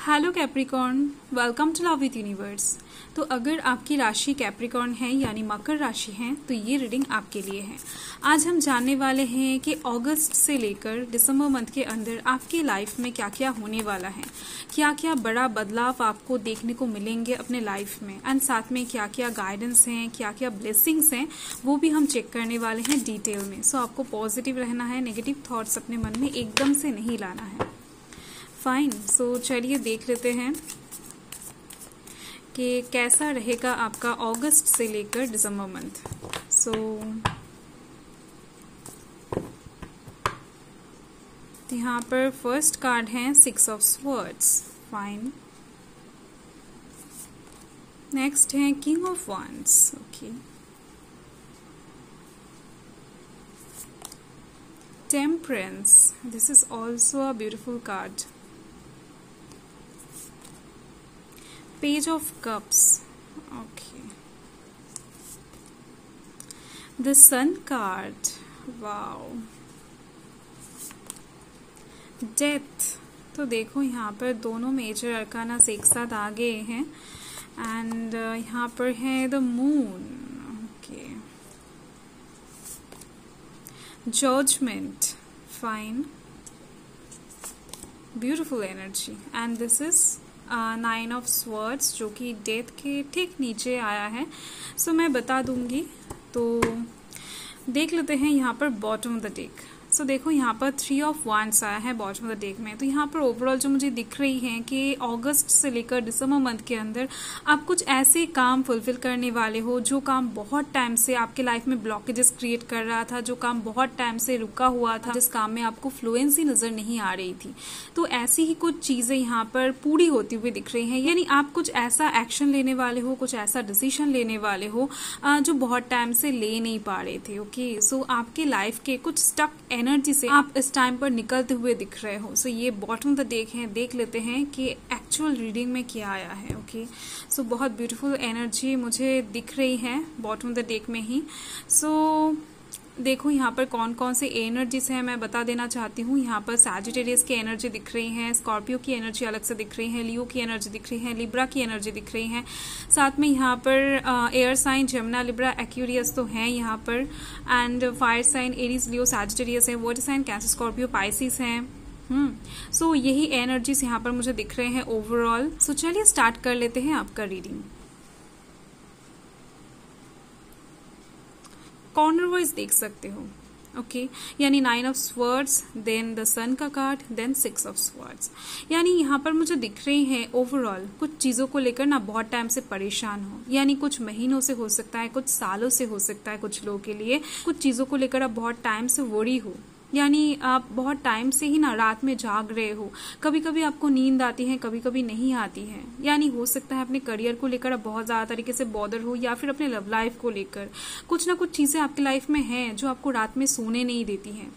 Hello Capricorn, welcome to love with universe. तो अगर आपकी राशि कैप्रिकॉर्न है यानी मकर राशि है तो ये रीडिंग आपके लिए है। आज हम जानने वाले हैं कि अगस्त से लेकर दिसंबर मंथ के अंदर आपकी लाइफ में क्या क्या होने वाला है, क्या क्या बड़ा बदलाव आपको देखने को मिलेंगे अपने लाइफ में, एंड साथ में क्या क्या गाइडेंस हैं, क्या क्या ब्लेसिंग्स हैं, वो भी हम चेक करने वाले हैं डिटेल में। सो आपको पॉजिटिव रहना है, नेगेटिव थॉट्स अपने मन में एकदम से नहीं लाना है। फाइन, सो चलिए देख लेते हैं कि कैसा रहेगा आपका अगस्त से लेकर दिसंबर मंथ। सो यहाँ पर फर्स्ट कार्ड है 6 ऑफ स्वर्ड्स। फाइन। नेक्स्ट है king of wands। Okay. Temperance, this is also a beautiful card. Page of Cups. Okay. The Sun card. Wow. Death. तो देखो यहाँ पर दोनों मेजर अरकानास एक साथ आ गए हैं एंड यहाँ पर है the moon. Okay. Judgement. Fine. Beautiful energy and this is 9 of swords जो कि डेथ के ठीक नीचे आया है। सो मैं बता दूंगी, तो देख लेते हैं यहाँ पर बॉटम ऑफ द डेक। सो देखो यहाँ पर 3 ऑफ wands आया है बॉटम ऑफ द डेक में। तो यहाँ पर ओवरऑल जो मुझे दिख रही है कि अगस्त से लेकर दिसंबर मंथ के अंदर आप कुछ ऐसे काम फुलफिल करने वाले हो जो काम बहुत टाइम से आपके लाइफ में ब्लॉकेजेस क्रिएट कर रहा था, जो काम बहुत टाइम से रुका हुआ था, जिस काम में आपको फ्लुएंसी नजर नहीं आ रही थी। तो ऐसी ही कुछ चीजें यहाँ पर पूरी होती हुई दिख रही हैं, यानी आप कुछ ऐसा एक्शन लेने वाले हो, कुछ ऐसा डिसीजन लेने वाले हो जो बहुत टाइम से ले नहीं पा रहे थे। ओके। सो आपके लाइफ के कुछ स्टक एनर्जी से आप इस टाइम पर निकलते हुए दिख रहे हो। सो ये बॉटम ऑफ द डेक है। देख लेते हैं कि एक्चुअल रीडिंग में क्या आया है। ओके। सो बहुत ब्यूटीफुल एनर्जी मुझे दिख रही है बॉटम ऑफ द डेक में ही। सो देखो यहाँ पर कौन कौन से एनर्जीज हैं मैं बता देना चाहती हूँ। यहाँ पर सैजिटेरियस की एनर्जी दिख रही है, स्कॉर्पियो की एनर्जी अलग से दिख रही है, लियो की एनर्जी दिख रही है, लिब्रा की एनर्जी दिख रही है। साथ में यहाँ पर air sign Gemini, Libra, Aquarius तो हैं यहाँ पर, and fire sign Aries, Leo, Sagittarius है, water sign Cancer, Scorpio, Pisces हैं। सो यही एनर्जीज यहाँ पर मुझे दिख रहे हैं ओवरऑल। सो चलिए स्टार्ट कर लेते हैं आपका रीडिंग। कॉर्नर वाइज देख सकते हो। ओके। यानी 9 ऑफ स्वर्ड्स, देन द सन का कार्ड, देन 6 ऑफ स्वर्ड्स। यानी यहाँ पर मुझे दिख रही है ओवरऑल कुछ चीजों को लेकर ना बहुत टाइम से परेशान हो, यानी कुछ महीनों से हो सकता है, कुछ सालों से हो सकता है, कुछ लोगों के लिए कुछ चीजों को लेकर आप बहुत टाइम से वरी हो, यानी आप बहुत टाइम से ही ना रात में जाग रहे हो। कभी कभी आपको नींद आती है, कभी कभी नहीं आती है। यानी हो सकता है अपने करियर को लेकर आप बहुत ज्यादा तरीके से बॉदर हो, या फिर अपने लव लाइफ को लेकर कुछ ना कुछ चीजें आपकी लाइफ में हैं जो आपको रात में सोने नहीं देती हैं।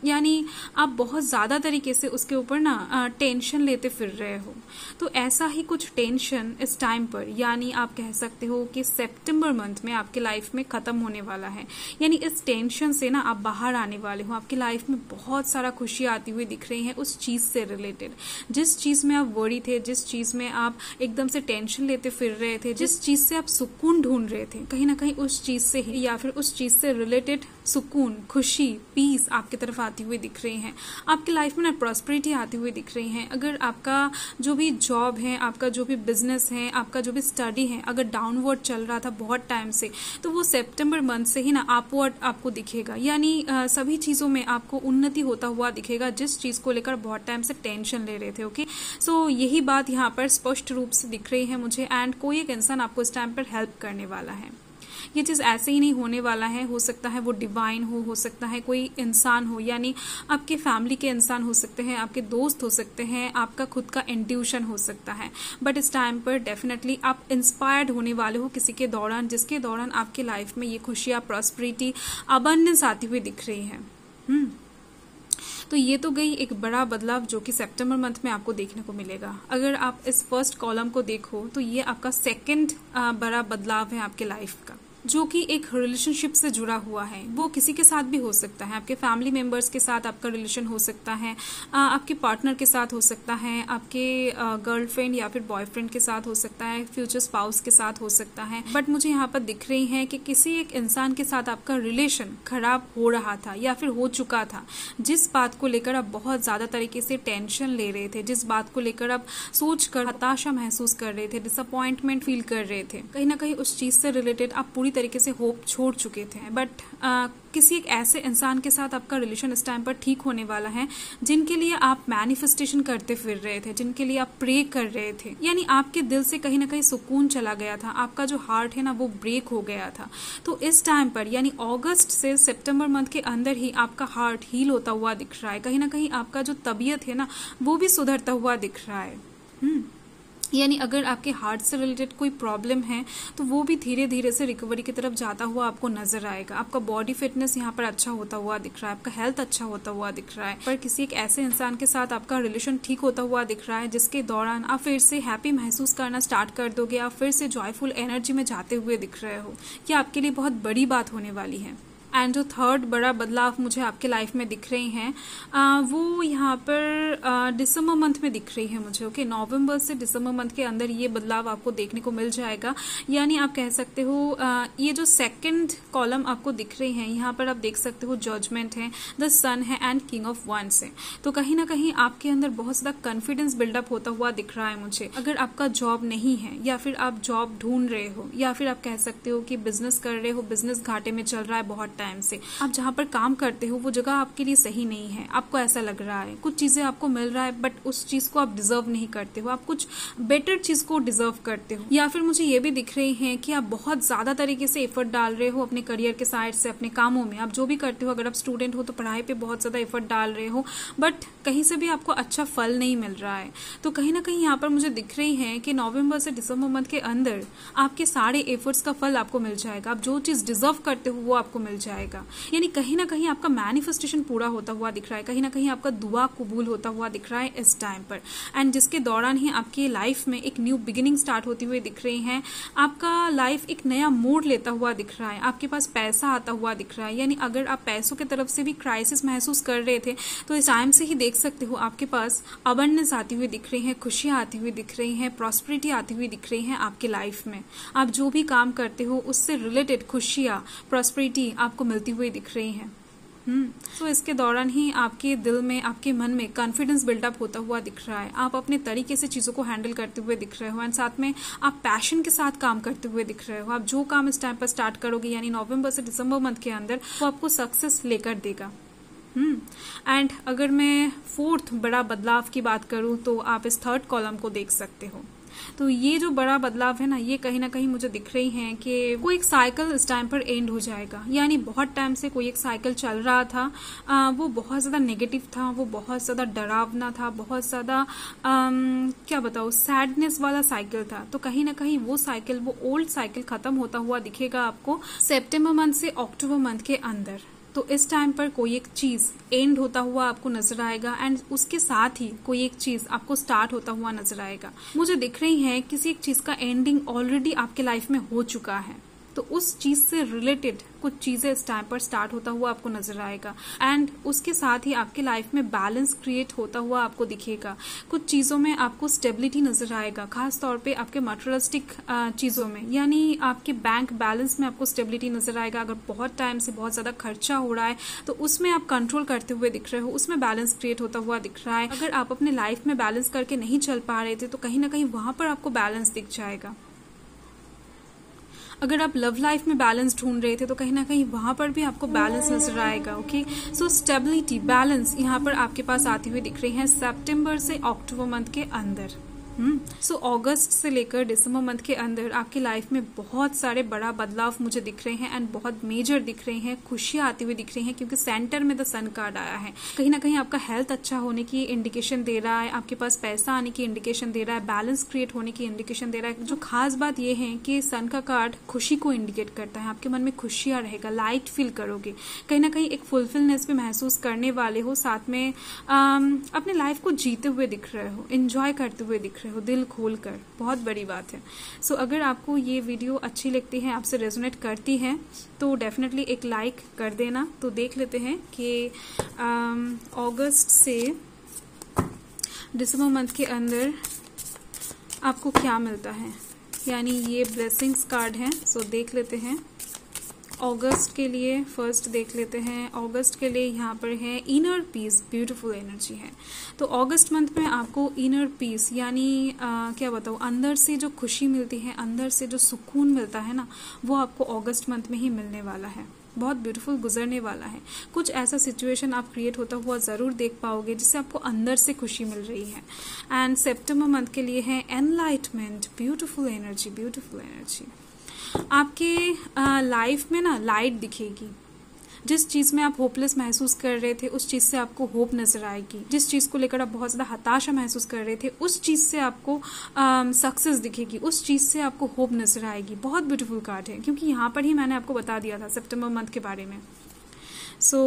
यानी आप बहुत ज्यादा तरीके से उसके ऊपर ना टेंशन लेते फिर रहे हो। तो ऐसा ही कुछ टेंशन इस टाइम पर, यानी आप कह सकते हो कि सितंबर मंथ में आपके लाइफ में खत्म होने वाला है। यानी इस टेंशन से ना आप बाहर आने वाले हो। आपकी लाइफ में बहुत सारा खुशी आती हुई दिख रही है उस चीज से रिलेटेड, जिस चीज में आप वरी थे, जिस चीज में आप एकदम से टेंशन लेते फिर रहे थे, जिस चीज से आप सुकून ढूंढ रहे थे, कहीं ना कहीं उस चीज से ही या फिर उस चीज से रिलेटेड सुकून, खुशी, पीस आपकी तरफ आती हुई दिख रही हैं। आपकी लाइफ में ना प्रॉस्पेरिटी आती हुई दिख रही है। अगर आपका जो भी जॉब है, आपका जो भी बिजनेस है, आपका जो भी स्टडी है, अगर डाउनवर्ड चल रहा था बहुत टाइम से, तो वो सितंबर मंथ से ही ना अपवर्ड आपको दिखेगा। यानी सभी चीजों में आपको उन्नति होता हुआ दिखेगा, जिस चीज को लेकर बहुत टाइम से टेंशन ले रहे थे। ओके। सो यही बात यहाँ पर स्पष्ट रूप से दिख रही है मुझे, एंड कोई एक इंसान आपको इस टाइम पर हेल्प करने वाला है। ये चीज ऐसे ही नहीं होने वाला है। हो सकता है वो डिवाइन हो सकता है कोई इंसान हो, यानी आपके फैमिली के इंसान हो सकते हैं, आपके दोस्त हो सकते हैं, आपका खुद का इंट्यूशन हो सकता है। बट इस टाइम पर डेफिनेटली आप इंस्पायर्ड होने वाले हो किसी के दौरान, जिसके दौरान आपके लाइफ में ये खुशियां, प्रॉस्पेरिटी, अबंडेंस आती हुई दिख रही है। तो ये तो गई एक बड़ा बदलाव जो कि सितंबर मंथ में आपको देखने को मिलेगा। अगर आप इस फर्स्ट कॉलम को देखो तो ये आपका सेकंड बड़ा बदलाव है आपके लाइफ का। जो कि एक रिलेशनशिप से जुड़ा हुआ है। वो किसी के साथ भी हो सकता है, आपके फैमिली मेंबर्स के साथ आपका रिलेशन हो सकता है, आपके पार्टनर के साथ हो सकता है, आपके गर्लफ्रेंड या फिर बॉयफ्रेंड के साथ हो सकता है, फ्यूचर स्पाउस के साथ हो सकता है। बट मुझे यहाँ पर दिख रही है कि किसी एक इंसान के साथ आपका रिलेशन खराब हो रहा था या फिर हो चुका था, जिस बात को लेकर आप बहुत ज्यादा तरीके से टेंशन ले रहे थे, जिस बात को लेकर आप सोचकर हताशा महसूस कर रहे थे, डिसअपॉइंटमेंट फील कर रहे थे। कहीं ना कहीं उस चीज से रिलेटेड आप पूरी तरीके से होप छोड़ चुके थे। बट किसी एक ऐसे इंसान के साथ आपका रिलेशन इस टाइम पर ठीक होने वाला है जिनके लिए आप मैनिफेस्टेशन करते फिर रहे थे, जिनके लिए आप प्रे कर रहे थे। यानी आपके दिल से कहीं ना कहीं सुकून चला गया था, आपका जो हार्ट है ना वो ब्रेक हो गया था। तो इस टाइम पर यानी अगस्त से सितंबर मंथ के अंदर ही आपका हार्ट हील होता हुआ दिख रहा है। कहीं ना कहीं आपका जो तबीयत है ना वो भी सुधरता हुआ दिख रहा है। यानी अगर आपके हार्ट से रिलेटेड कोई प्रॉब्लम है तो वो भी धीरे धीरे से रिकवरी की तरफ जाता हुआ आपको नजर आएगा। आपका बॉडी फिटनेस यहाँ पर अच्छा होता हुआ दिख रहा है, आपका हेल्थ अच्छा होता हुआ दिख रहा है। पर किसी एक ऐसे इंसान के साथ आपका रिलेशन ठीक होता हुआ दिख रहा है जिसके दौरान आप फिर से हैप्पी महसूस करना स्टार्ट कर दोगे, आप फिर से जॉयफुल एनर्जी में जाते हुए दिख रहे हो। ये आपके लिए बहुत बड़ी बात होने वाली है। एंड जो थर्ड बड़ा बदलाव मुझे आपके लाइफ में दिख रही हैं वो यहाँ पर दिसंबर मंथ में दिख रही है मुझे। ओके, नवंबर से दिसंबर मंथ के अंदर ये बदलाव आपको देखने को मिल जाएगा। यानी आप कह सकते हो ये जो सेकंड कॉलम आपको दिख रही है यहाँ पर आप देख सकते हो जजमेंट है, द सन है एंड किंग ऑफ वंस है। तो कहीं ना कहीं आपके अंदर बहुत ज्यादा कॉन्फिडेंस बिल्डअप होता हुआ दिख रहा है मुझे। अगर आपका जॉब नहीं है या फिर आप जॉब ढूंढ रहे हो या फिर आप कह सकते हो कि बिजनेस कर रहे हो, बिजनेस घाटे में चल रहा है बहुत टाइम से, आप जहां पर काम करते हो वो जगह आपके लिए सही नहीं है, आपको ऐसा लग रहा है कुछ चीजें आपको मिल रहा है बट उस चीज को आप डिजर्व नहीं करते हो, आप कुछ बेटर चीज को डिजर्व करते हो। या फिर मुझे ये भी दिख रही है कि आप बहुत ज्यादा तरीके से एफर्ट डाल रहे हो अपने करियर के साइड से, अपने कामों में, आप जो भी करते हो। अगर आप स्टूडेंट हो तो पढ़ाई पे बहुत ज्यादा एफर्ट डाल रहे हो बट कहीं से भी आपको अच्छा फल नहीं मिल रहा है। तो कहीं ना कहीं यहाँ पर मुझे दिख रही है कि नवंबर से दिसंबर मंथ के अंदर आपके सारे एफर्ट्स का फल आपको मिल जाएगा, आप जो चीज डिजर्व करते हो वो आपको मिल जाएगा। यानी कहीं ना कहीं आपका मैनिफेस्टेशन पूरा होता हुआ दिख रहा है, कहीं ना कहीं आपका दुआ कबूल होता हुआ दिख रहा है इस टाइम पर। एंड जिसके दौरान ही आपकी लाइफ में एक न्यू बिगिनिंग स्टार्ट होती हुई दिख रही है, आपका लाइफ एक नया मोड़ लेता हुआ दिख रहा है, आपके पास पैसा आता हुआ दिख रहा है। यानी अगर आप पैसों की तरफ से भी क्राइसिस महसूस कर रहे थे तो इस टाइम से ही देख सकते हो आपके पास अबंडेंस आती हुई दिख रही है, खुशियां आती हुई दिख रही हैं, प्रॉस्पेरिटी आती हुई दिख रही है आपके लाइफ में। आप जो भी काम करते हो उससे रिलेटेड खुशियां, प्रॉस्पेरिटी आपको मिलती हुई दिख रही है। तो इसके दौरान ही आपके दिल में, आपके मन में कॉन्फिडेंस बिल्डअप होता हुआ दिख रहा है, आप अपने तरीके से चीजों को हैंडल करते हुए दिख रहे हो एंड साथ में आप पैशन के साथ काम करते हुए दिख रहे हो। आप जो काम इस टाइम पर स्टार्ट करोगे यानी नवंबर से दिसंबर मंथ के अंदर वो आपको सक्सेस लेकर देगा। एंड अगर मैं फोर्थ बड़ा बदलाव की बात करूं तो आप इस थर्ड कॉलम को देख सकते हो। तो ये जो बड़ा बदलाव है ना, ये कहीं ना कहीं मुझे दिख रही है कि कोई एक साइकिल इस टाइम पर एंड हो जाएगा। यानी बहुत टाइम से कोई एक साइकिल चल रहा था, वो बहुत ज्यादा नेगेटिव था, वो बहुत ज्यादा डरावना था, बहुत ज्यादा क्या बताओ सैडनेस वाला साइकिल था। तो कहीं ना कहीं वो साइकिल, वो ओल्ड साइकिल खत्म होता हुआ दिखेगा आपको सितंबर मंथ से अक्टूबर मंथ के अंदर। तो इस टाइम पर कोई एक चीज एंड होता हुआ आपको नजर आएगा एंड उसके साथ ही कोई एक चीज आपको स्टार्ट होता हुआ नजर आएगा। मुझे दिख रही है किसी एक चीज का एंडिंग ऑलरेडी आपके लाइफ में हो चुका है, तो उस चीज से रिलेटेड कुछ चीजें इस टाइम पर स्टार्ट होता हुआ आपको नजर आएगा एंड उसके साथ ही आपके लाइफ में बैलेंस क्रिएट होता हुआ आपको दिखेगा। कुछ चीजों में आपको स्टेबिलिटी नजर आएगा, खास तौर पे आपके मटेरियलिस्टिक चीजों में, यानी आपके बैंक बैलेंस में आपको स्टेबिलिटी नजर आएगा। अगर बहुत टाइम से बहुत ज्यादा खर्चा हो रहा है तो उसमें आप कंट्रोल करते हुए दिख रहे हो, उसमें बैलेंस क्रिएट होता हुआ दिख रहा है। अगर आप अपने लाइफ में बैलेंस करके नहीं चल पा रहे थे तो कहीं ना कहीं वहां पर आपको बैलेंस दिख जाएगा। अगर आप लव लाइफ में बैलेंस ढूंढ रहे थे तो कहीं ना कहीं वहां पर भी आपको बैलेंस नजर आएगा। ओके, सो स्टेबिलिटी, बैलेंस यहाँ पर आपके पास आती हुई दिख रही है सितंबर से अक्टूबर मंथ के अंदर। सो अगस्त से लेकर दिसंबर मंथ के अंदर आपकी लाइफ में बहुत सारे बड़ा बदलाव मुझे दिख रहे हैं एंड बहुत मेजर दिख रहे हैं, खुशियां आती हुई दिख रही हैं क्योंकि सेंटर में द सन कार्ड आया है। कहीं ना कहीं आपका हेल्थ अच्छा होने की इंडिकेशन दे रहा है, आपके पास पैसा आने की इंडिकेशन दे रहा है, बैलेंस क्रिएट होने की इंडिकेशन दे रहा है। जो खास बात यह है कि सन का कार्ड खुशी को इंडिकेट करता है, आपके मन में खुशियां रहेगा, लाइट फील करोगे, कहीं ना कहीं एक फुलफिलनेस भी महसूस करने वाले हो, साथ में अपने लाइफ को जीते हुए दिख रहे हो, एंजॉय करते हुए दिख रहे हो दिल खोल कर, बहुत बड़ी बात है। सो अगर आपको ये वीडियो अच्छी लगती है, आपसे रेजोनेट करती है, तो डेफिनेटली एक लाइक कर देना। तो देख लेते हैं कि अगस्त से दिसंबर मंथ के अंदर आपको क्या मिलता है, यानी ये ब्लेसिंग्स कार्ड है। सो देख लेते हैं अगस्त के लिए। फर्स्ट देख लेते हैं अगस्त के लिए, यहाँ पर है इनर पीस, ब्यूटीफुल एनर्जी है। तो अगस्त मंथ में आपको इनर पीस यानी क्या बताऊँ, अंदर से जो खुशी मिलती है, अंदर से जो सुकून मिलता है ना, वो आपको अगस्त मंथ में ही मिलने वाला है। बहुत ब्यूटीफुल गुजरने वाला है। कुछ ऐसा सिचुएशन आप क्रिएट होता हुआ ज़रूर देख पाओगे जिससे आपको अंदर से खुशी मिल रही है। एंड सितंबर मंथ के लिए है enlightenment, beautiful energy, beautiful energy. आपके लाइफ में ना लाइट दिखेगी। जिस चीज़ में आप होपलेस महसूस कर रहे थे, उस चीज़ से आपको होप नजर आएगी। जिस चीज़ को लेकर आप बहुत ज़्यादा हताशा महसूस कर रहे थे, उस चीज़ से आपको सक्सेस दिखेगी, उस चीज़ से आपको होप नजर आएगी। बहुत ब्यूटीफुल कार्ड है, क्योंकि यहाँ पर ही मैंने आपको बता दिया था सितंबर मंथ के बारे में। सो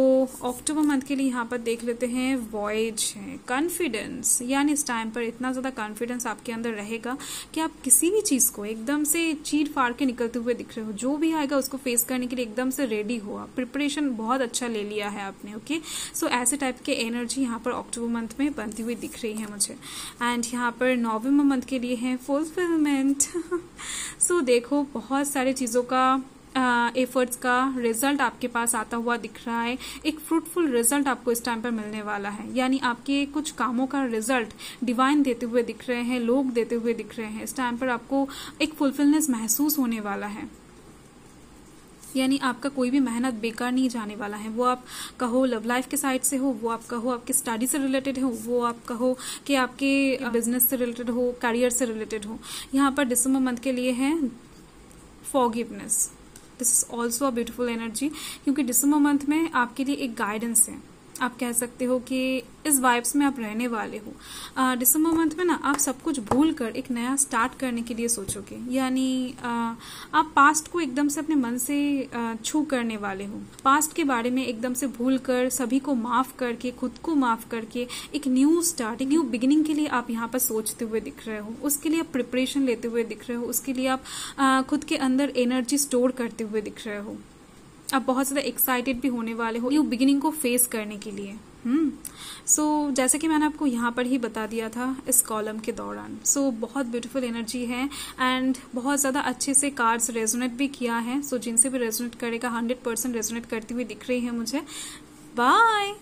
अक्टूबर मंथ के लिए यहाँ पर देख लेते हैं वॉयज है, कॉन्फिडेंस, यानी इस टाइम पर इतना ज़्यादा कॉन्फिडेंस आपके अंदर रहेगा कि आप किसी भी चीज़ को एकदम से चीर फाड़ के निकलते हुए दिख रहे हो। जो भी आएगा उसको फेस करने के लिए एकदम से रेडी हो आप, प्रिपरेशन बहुत अच्छा ले लिया है आपने। ओके, सो ऐसे टाइप के एनर्जी यहाँ पर अक्टूबर मंथ में बनती हुई दिख रही है मुझे। एंड यहाँ पर नवंबर मंथ के लिए है फुलफिलमेंट। सो देखो, बहुत सारे चीज़ों का एफर्ट्स का रिजल्ट आपके पास आता हुआ दिख रहा है। एक फ्रूटफुल रिजल्ट आपको इस टाइम पर मिलने वाला है, यानी आपके कुछ कामों का रिजल्ट डिवाइन देते हुए दिख रहे हैं, लोग देते हुए दिख रहे हैं। इस टाइम पर आपको एक फुलफिलनेस महसूस होने वाला है, यानी आपका कोई भी मेहनत बेकार नहीं जाने वाला है। वो आप कहो लव लाइफ के साइड से हो, वो आप कहो आपके स्टडी से रिलेटेड हो, वो आप कहो कि आपके बिजनेस से रिलेटेड हो, करियर से रिलेटेड हो। यहाँ पर दिसंबर मंथ के लिए है forgiveness. This is also a beautiful energy, क्योंकि दिसंबर मंथ में आपके लिए एक गाइडेंस है। आप कह सकते हो कि इस वाइब्स में आप रहने वाले हो। दिसंबर मंथ में ना आप सब कुछ भूल कर एक नया स्टार्ट करने के लिए सोचोगे, यानी आप पास्ट को एकदम से अपने मन से छू करने वाले हो। पास्ट के बारे में एकदम से भूल कर, सभी को माफ करके, खुद को माफ करके एक न्यू स्टार्ट, एक न्यू बिगिनिंग के लिए आप यहाँ पर सोचते हुए दिख रहे हो। उसके लिए आप प्रिपरेशन लेते हुए दिख रहे हो, उसके लिए आप खुद के अंदर एनर्जी स्टोर करते हुए दिख रहे हो। आप बहुत ज़्यादा एक्साइटेड भी होने वाले हो न्यू बिगिनिंग को फेस करने के लिए। सो जैसे कि मैंने आपको यहाँ पर ही बता दिया था इस कॉलम के दौरान। सो बहुत ब्यूटीफुल एनर्जी है एंड बहुत ज़्यादा अच्छे से कार्ड्स रेजोनेट भी किया है। सो जिनसे भी रेजोनेट करेगा 100% रेजोनेट करती हुई दिख रही है मुझे। बाय।